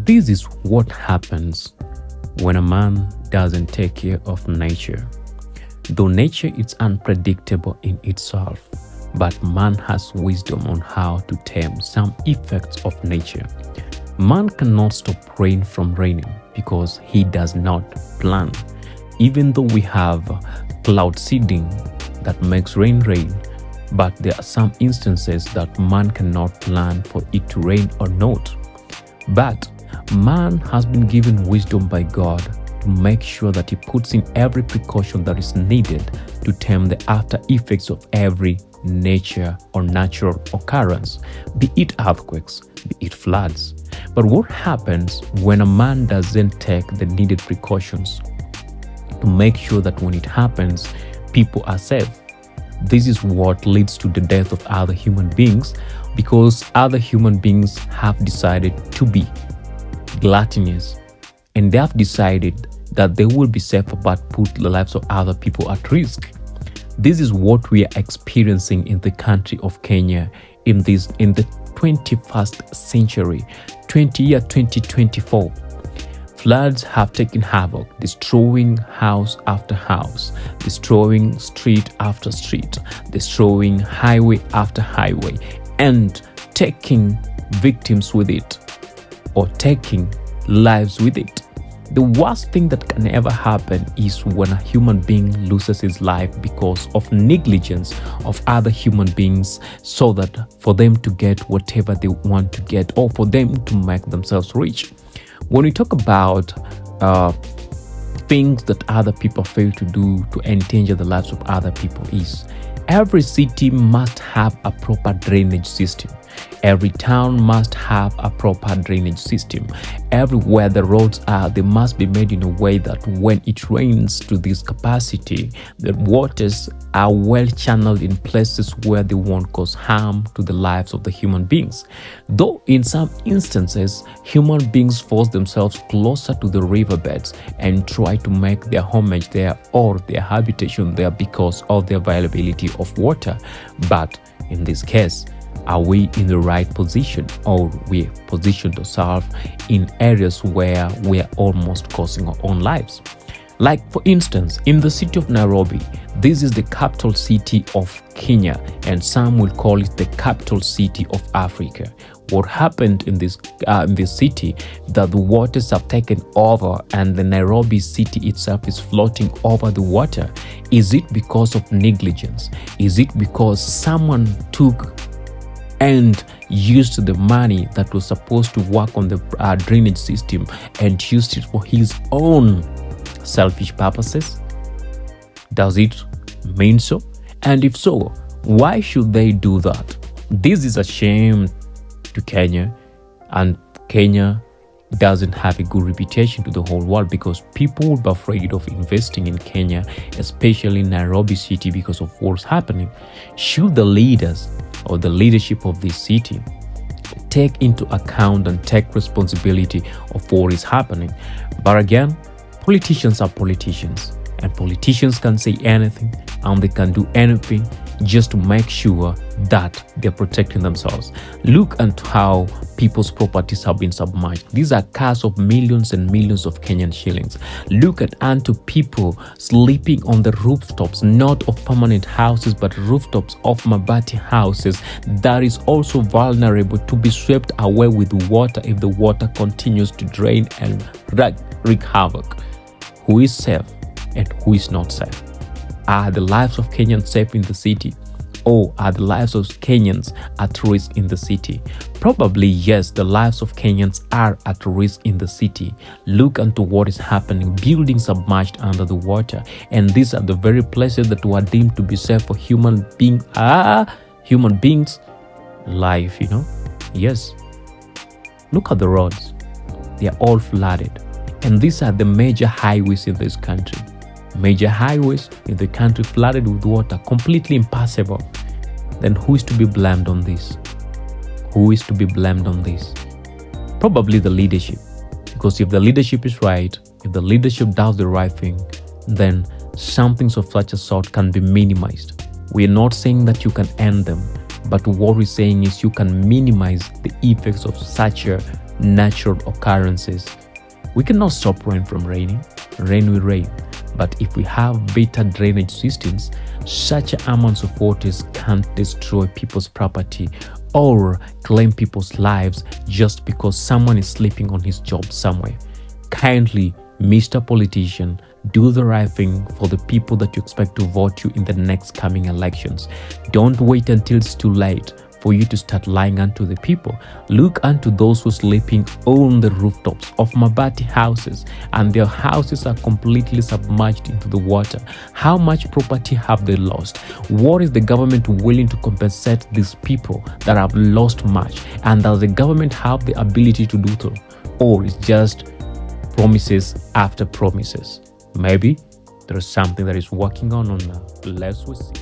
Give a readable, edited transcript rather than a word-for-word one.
This is what happens when a man doesn't take care of nature. Though nature is unpredictable in itself, but man has wisdom on how to tame some effects of nature. Man cannot stop rain from raining because he does not plan. Even though we have cloud seeding that makes rain, but there are some instances that man cannot plan for it to rain or not. But man has been given wisdom by God to make sure that he puts in every precaution that is needed to tame the after effects of every nature or natural occurrence, be it earthquakes, be it floods. But what happens when a man doesn't take the needed precautions to make sure that when it happens, people are safe? This is what leads to the death of other human beings, because other human beings have decided to be gluttonous and they have decided that they will be safer but put the lives of other people at risk. This is what we are experiencing in the country of Kenya in the 21st century, 2024. Floods have taken havoc, destroying house after house, destroying street after street, destroying highway after highway, and taking victims with it, or taking lives with it. The worst thing that can ever happen is when a human being loses his life because of negligence of other human beings, so that for them to get whatever they want to get, or for them to make themselves rich. When we talk about things that other people fail to do to endanger the lives of other people, is every city must have a proper drainage system. Every town must have a proper drainage system. Everywhere the roads are, they must be made in a way that when it rains to this capacity, the waters are well channeled in places where they won't cause harm to the lives of the human beings. Though in some instances, human beings force themselves closer to the riverbeds and try to make their homage there or their habitation there because of the availability of water. But in this case, are we in the right position, or we positioned ourselves in areas where we are almost causing our own lives? Like, for instance, in the city of Nairobi, this is the capital city of Kenya, and some will call it the capital city of Africa. What happened in this city, that the waters have taken over and the Nairobi city itself is floating over the water? Is it because of negligence? Is it because someone took and used the money that was supposed to work on the drainage system and used it for his own selfish purposes? Does it mean so? And if so, why should they do that? This is a shame to Kenya, and Kenya doesn't have a good reputation to the whole world because people will be afraid of investing in Kenya, especially Nairobi city, because of what's happening. Should the leaders or the leadership of this city take into account and take responsibility of what is happening? But again, politicians are politicians, and politicians can say anything and they can do anything just to make sure that they're protecting themselves. Look at how people's properties have been submerged. These are cars of millions and millions of Kenyan shillings. Look at unto people sleeping on the rooftops, not of permanent houses, but rooftops of mabati houses that is also vulnerable to be swept away with water if the water continues to drain and wreak havoc. Who is safe and who is not safe? Are the lives of Kenyans safe in the city? Or are the lives of Kenyans at risk in the city? Probably yes, the lives of Kenyans are at risk in the city. Look into what is happening, buildings submerged under the water. And these are the very places that were deemed to be safe for human beings' life, Yes. Look at the roads. They are all flooded. And these are the major highways in this country. Major highways in the country flooded with water, completely impassable. Then who is to be blamed on this? Who is to be blamed on this? Probably the leadership. Because if the leadership is right, if the leadership does the right thing, then something of such a sort can be minimized. We are not saying that you can end them, but what we're saying is you can minimize the effects of such a natural occurrences. We cannot stop rain from raining. Rain will rain. But if we have better drainage systems, such amounts of waters can't destroy people's property or claim people's lives just because someone is sleeping on his job somewhere. Kindly, Mr. Politician, do the right thing for the people that you expect to vote you in the next coming elections. Don't wait until it's too late for you to start lying unto the people. Look unto those who are sleeping on the rooftops of Mabati houses and their houses are completely submerged into the water. How much property have they lost? What is the government willing to compensate these people that have lost much? And does the government have the ability to do so? Or it's just promises after promises? Maybe there is something that is working on now. Let's see.